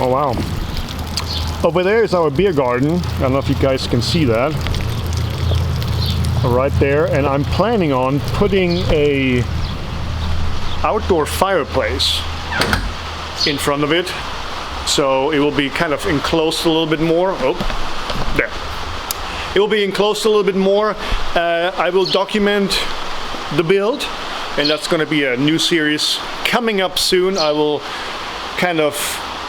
Oh wow. Over there is our beer garden. I don't know if you guys can see that. Right there. And I'm planning on putting a outdoor fireplace in front of it. So it will be kind of enclosed a little bit more. Oh, there. It will be enclosed a little bit more. I will document the build, and that's going to be a new series coming up soon. I will kind of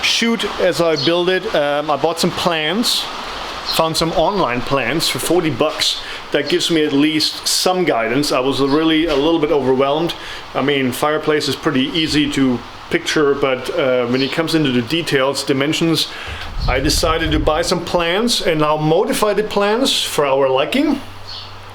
shoot as I build it. I bought some plans, found some online plans for 40 bucks. That gives me at least some guidance. I was really a little bit overwhelmed. I mean, fireplace is pretty easy to picture, but when it comes into the details, dimensions, I decided to buy some plans and now modify the plans for our liking.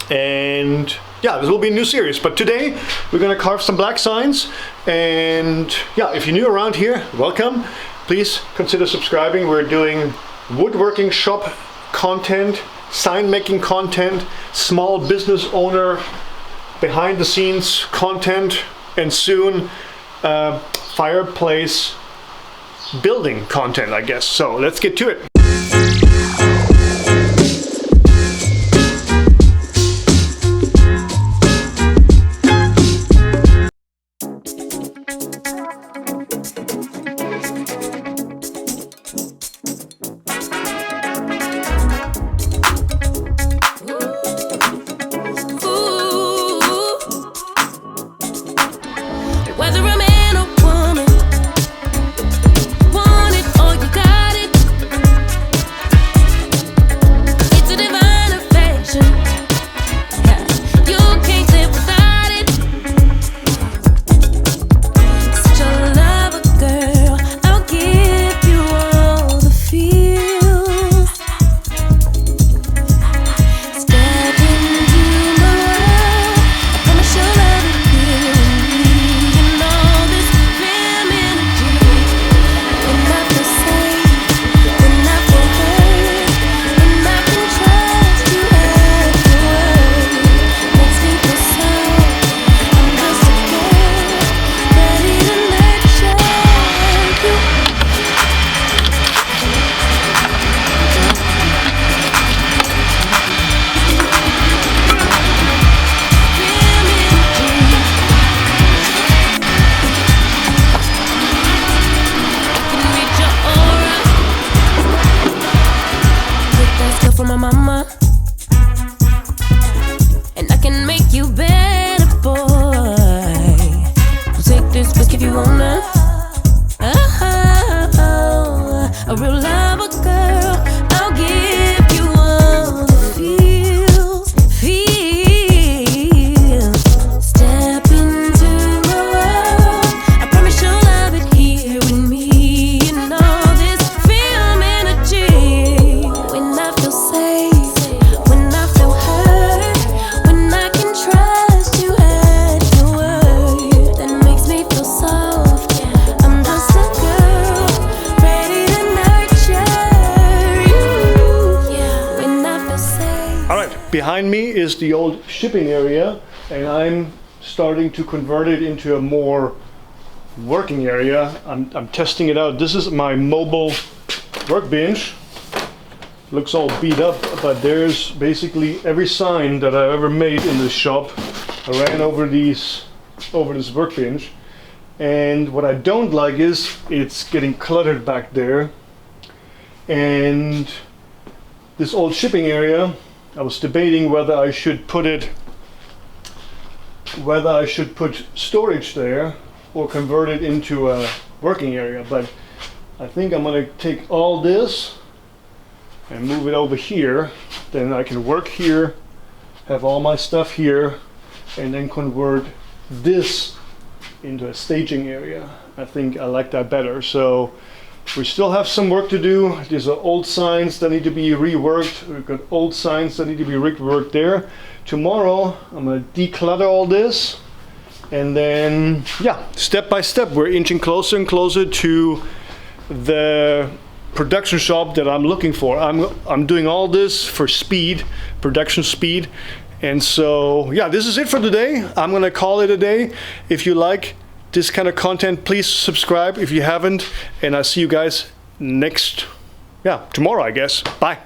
And yeah, this will be a new series. But today we're gonna carve some black signs. And yeah, if you're new around here, welcome. Please consider subscribing. We're doing woodworking shop content, sign making content, small business owner behind the scenes content, and soon fireplace building content, I guess. So let's get to it. Behind me is the old shipping area, and I'm starting to convert it into a more working area. I'm testing it out. This is my mobile workbench. Looks all beat up, but there's basically every sign that I've ever made in this shop. I ran over this workbench, and what I don't like is it's getting cluttered back there. And this old shipping area, I was debating whether I should put storage there or convert it into a working area, but I think I'm gonna take all this and move it over here. Then I can work here, have all my stuff here, and then convert this into a staging area. I think I like that better. So we still have some work to do. These are old signs that need to be reworked. We've got old signs that need to be reworked there. Tomorrow I'm going to declutter all this, and then yeah, step by step we're inching closer and closer to the production shop that I'm looking for. I'm doing all this for speed, production speed. And so yeah, this is it for today. I'm going to call it a day. If you like this kind of content, please subscribe if you haven't, and I'll see you guys tomorrow, I guess. Bye.